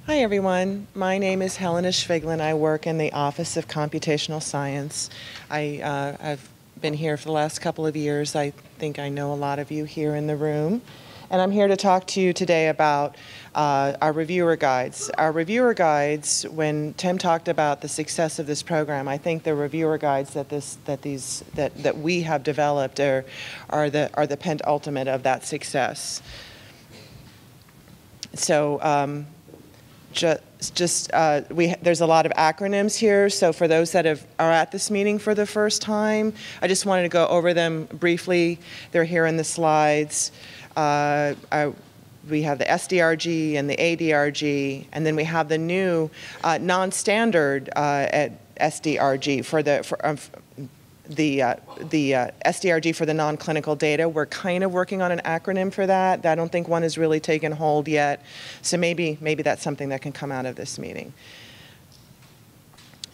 Hi everyone, my name is Helen Sviglin. I work in the Office of Computational Science. I've been here for the last couple of years. I think I know a lot of you here in the room. And I'm here to talk to you today about our reviewer guides. Our reviewer guides, when Tim talked about the success of this program, I think the reviewer guides that we have developed are the penultimate of that success. So there's a lot of acronyms here, so for those that are at this meeting for the first time, I just wanted to go over them briefly. They're here in the slides. We have the SDRG and the ADRG, and then we have the new non-standard SDRG for the SDRG for the non-clinical data. We're kind of working on an acronym for that. I don't think one has really taken hold yet. So maybe that's something that can come out of this meeting.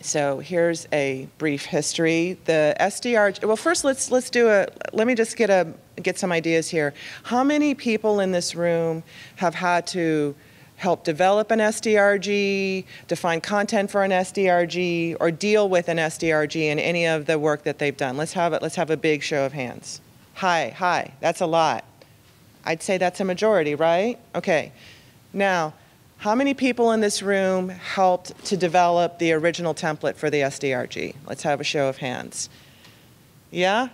So here's a brief history. The SDRG, well first let me just get some ideas here. How many people in this room have had to help develop an SDRG, define content for an SDRG, or deal with an SDRG in any of the work that they've done? Let's have a big show of hands. Hi, that's a lot. I'd say that's a majority, right? Okay. Now, how many people in this room helped to develop the original template for the SDRG? Let's have a show of hands. Yeah,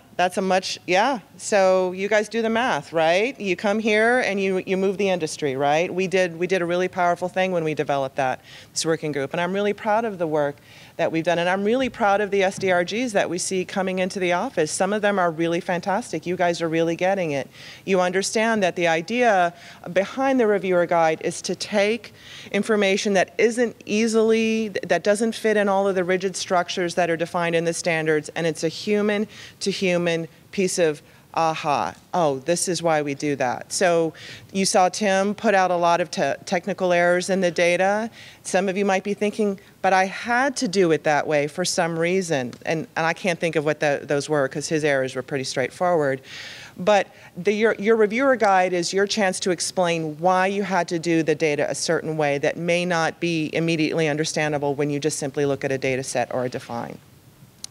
yeah. So you guys do the math, right? You come here and you move the industry, right? We did a really powerful thing when we developed this working group, and I'm really proud of the work that we've done, and I'm really proud of the SDRGs that we see coming into the office. Some of them are really fantastic. You guys are really getting it. You understand that the idea behind the reviewer guide is to take information that that doesn't fit in all of the rigid structures that are defined in the standards, and it's a human-to-human piece of aha, oh, this is why we do that. So you saw Tim put out a lot of technical errors in the data. Some of you might be thinking, but I had to do it that way for some reason. And I can't think of what those were because his errors were pretty straightforward. But your reviewer guide is your chance to explain why you had to do the data a certain way that may not be immediately understandable when you just simply look at a data set or a define.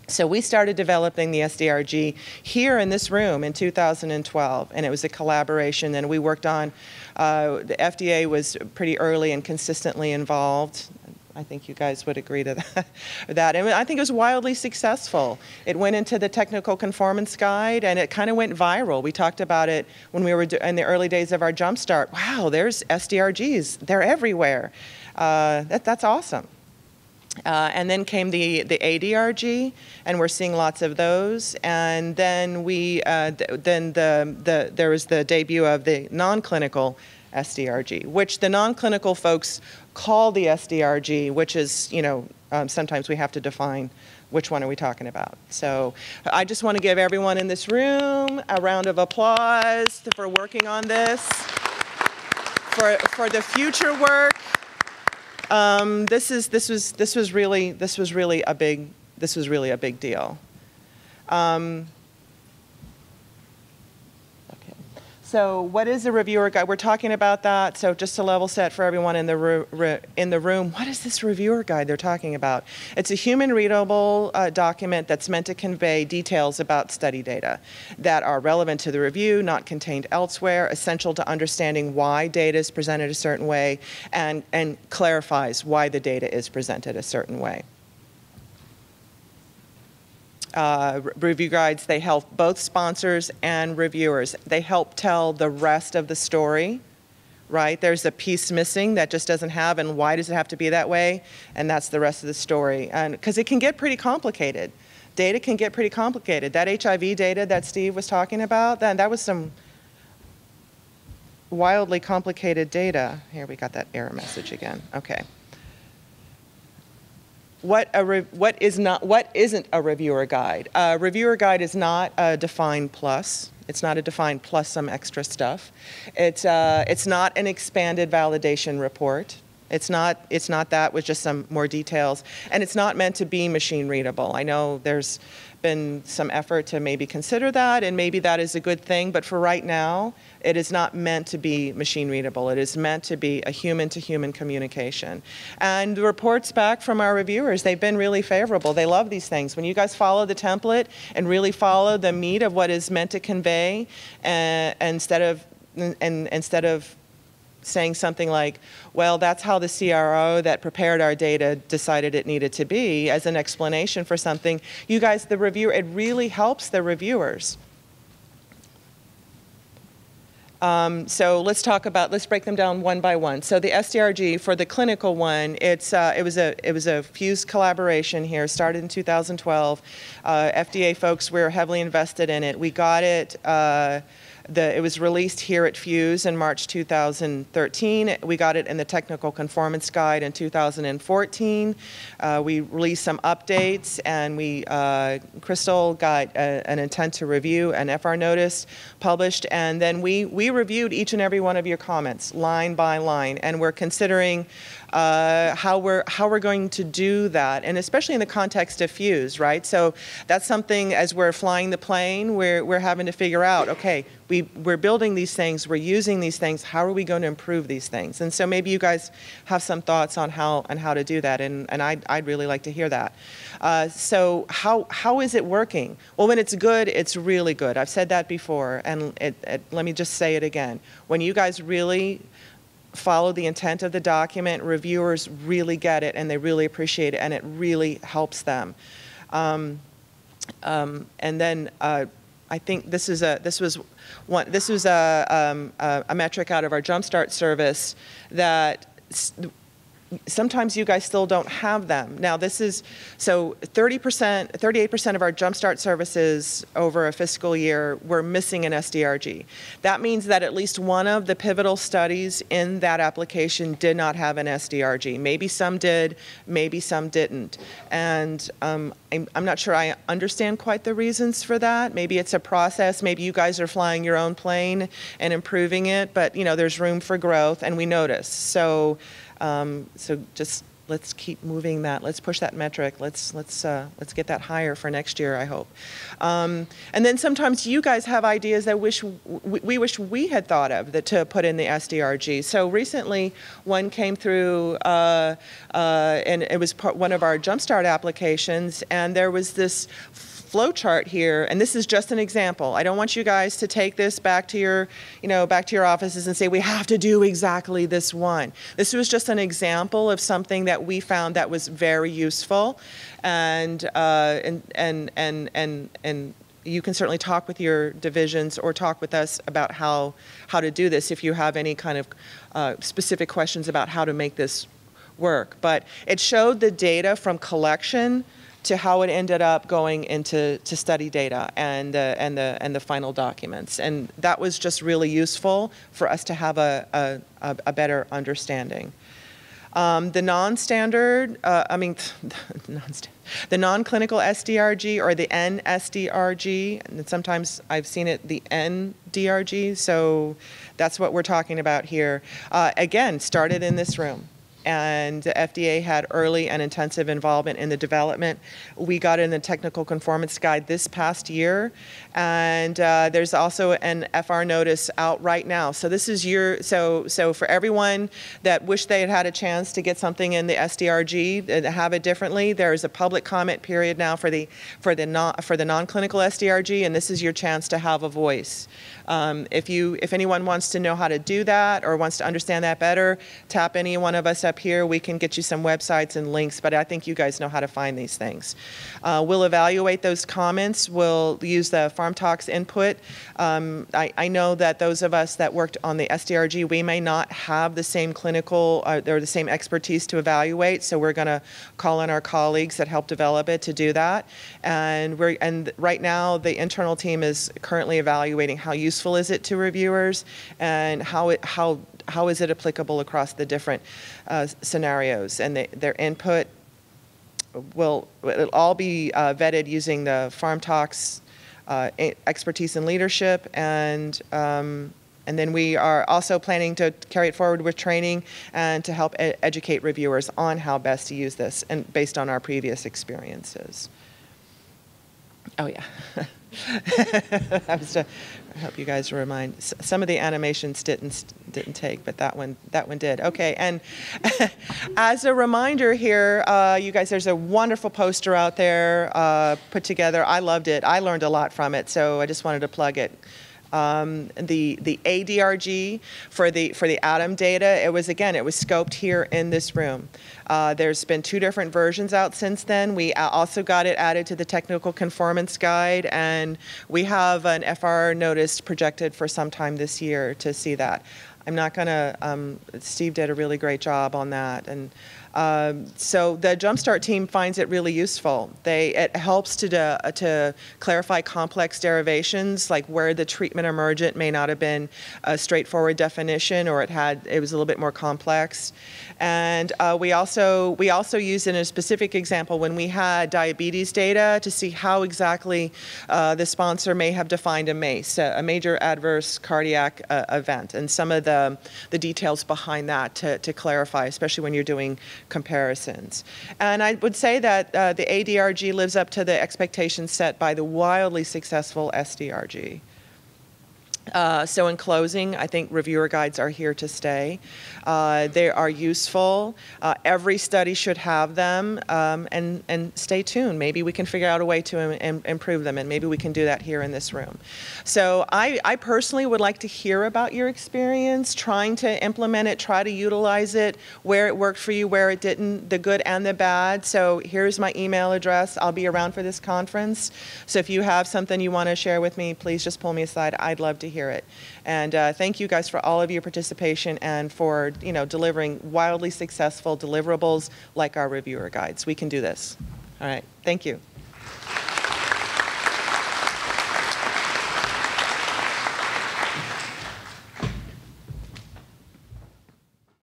So we started developing the SDRG here in this room in 2012, and it was a collaboration, and we worked on, the FDA was pretty early and consistently involved. I think you guys would agree to that. And I think it was wildly successful. It went into the technical conformance guide, and it kind of went viral. We talked about it when we were in the early days of our Jumpstart. Wow, there's SDRGs. They're everywhere. That's awesome. And then came the ADRG, and we're seeing lots of those. And then there was the debut of the non-clinical SDRG, which the non-clinical folks call the SDRG, which is, sometimes we have to define which one are we talking about. So I just want to give everyone in this room a round of applause for working on this, for the future work. This was really a big deal. Okay. So what is a reviewer guide? We're talking about that. So just to level set for everyone in the room, what is this reviewer guide they're talking about? It's a human readable document that's meant to convey details about study data that are relevant to the review, not contained elsewhere, essential to understanding why data is presented a certain way, and clarifies why the data is presented a certain way. Review guides, they help both sponsors and reviewers. They help tell the rest of the story, right? There's a piece missing that just doesn't have, and why does it have to be that way? And that's the rest of the story. And because it can get pretty complicated. Data can get pretty complicated. That HIV data that Steve was talking about, that was some wildly complicated data. Here, we got that error message again. Okay. What isn't a reviewer guide? A reviewer guide is not a define plus. It's not a define plus some extra stuff. It's not an expanded validation report. It's not that with just some more details. And it's not meant to be machine readable. I know there's been some effort to maybe consider that, and maybe that is a good thing, but for right now, it is not meant to be machine readable. It is meant to be a human-to-human communication. And the reports back from our reviewers, they've been really favorable. They love these things. When you guys follow the template and really follow the meat of what is meant to convey, instead of saying something like, well, that's how the CRO that prepared our data decided it needed to be, as an explanation for something, you guys, the reviewer, it really helps the reviewers. So let's break them down one by one. So the SDRG, for the clinical one, it was a PhUSE collaboration here, started in 2012. FDA folks were heavily invested in it. We got it, it was released here at PhUSE in March 2013. We got it in the Technical Conformance Guide in 2014. We released some updates, and Crystal got an intent to review, an FR notice published, and then we reviewed each and every one of your comments, line by line, and we're considering how we're going to do that, and especially in the context of PhUSE, right? So that's something, as we're flying the plane, we're having to figure out, okay, we're building these things, we're using these things, how are we going to improve these things? And so maybe you guys have some thoughts on how to do that, and I'd really like to hear that. So how is it working? Well, when it's good, it's really good. I've said that before, and let me just say it again. When you guys really follow the intent of the document, reviewers really get it, and they really appreciate it, and it really helps them. And then I think this was a metric out of our Jumpstart service that sometimes you guys still don't have them. Now this is, so 38% of our Jumpstart services over a fiscal year were missing an SDRG. That means that at least one of the pivotal studies in that application did not have an SDRG. Maybe some did, maybe some didn't. And I'm not sure I understand quite the reasons for that. Maybe it's a process, maybe you guys are flying your own plane and improving it, but you know, there's room for growth, and we notice. So just let's keep moving that. Let's push that metric. Let's get that higher for next year, I hope. And then sometimes you guys have ideas that we wish we had thought of to put in the SDRG. So recently, one came through, and it was one of our Jumpstart applications, and there was this flow chart here, and this is just an example. I don't want you guys to take this back to your, back to your offices and say we have to do exactly this one. This was just an example of something that we found that was very useful, and you can certainly talk with your divisions or talk with us about how to do this if you have any kind of specific questions about how to make this work. But it showed the data from collection to how it ended up going into study data and the final documents, and that was just really useful for us to have a better understanding. The non-standard, the non-clinical SDRG, or the NSDRG, and sometimes I've seen it the NDRG, so that's what we're talking about here. Again, started in this room. And the FDA had early and intensive involvement in the development. We got in the Technical Conformance Guide this past year, and there's also an FR notice out right now. So this is so for everyone that wish they had had a chance to get something in the SDRG, to have it differently, there's a public comment period now for the non-clinical SDRG, and this is your chance to have a voice. If anyone wants to know how to do that or wants to understand that better, tap any one of us up here. We can get you some websites and links, but I think you guys know how to find these things. We'll evaluate those comments. We'll use the Farm Talks input. I know that those of us that worked on the SDRG, we may not have the same clinical or the same expertise to evaluate, so we're going to call on our colleagues that helped develop it to do that. And right now, the internal team is currently evaluating how useful is it to reviewers and how is it applicable across the different scenarios, and their input it'll all be vetted using the Farm Talks expertise and leadership, and And then we are also planning to carry it forward with training and to help educate reviewers on how best to use this, and based on our previous experiences. Oh yeah. I hope you guys remind. Some of the animations didn't take, but that one did. Okay, and as a reminder here, you guys, there's a wonderful poster out there put together. I loved it. I learned a lot from it, so I just wanted to plug it. The ADRG for the atom data, it was scoped here in this room. There's been 2 different versions out since then. We also got it added to the technical conformance guide, and we have an FR notice projected for sometime this year to see that. I'm not gonna, Steve did a really great job on that, and so the Jumpstart team finds it really useful. It helps to clarify complex derivations, like where the treatment emergent may not have been a straightforward definition, or it was a little bit more complex. And we also used in a specific example when we had diabetes data to see how exactly the sponsor may have defined a MACE, a major adverse cardiac event, and some of the details behind that to clarify, especially when you're doing comparisons. And I would say that the ADRG lives up to the expectations set by the wildly successful SDRG. So in closing, I think reviewer guides are here to stay. They are useful. Every study should have them, and stay tuned. Maybe we can figure out a way to improve them, and maybe we can do that here in this room. So I personally would like to hear about your experience trying to implement it, try to utilize it, where it worked for you, where it didn't, the good and the bad. So here's my email address. I'll be around for this conference. So if you have something you want to share with me, please just pull me aside. I'd love to hear it. And thank you guys for all of your participation and for delivering wildly successful deliverables like our reviewer guides. We can do this. All right. Thank you.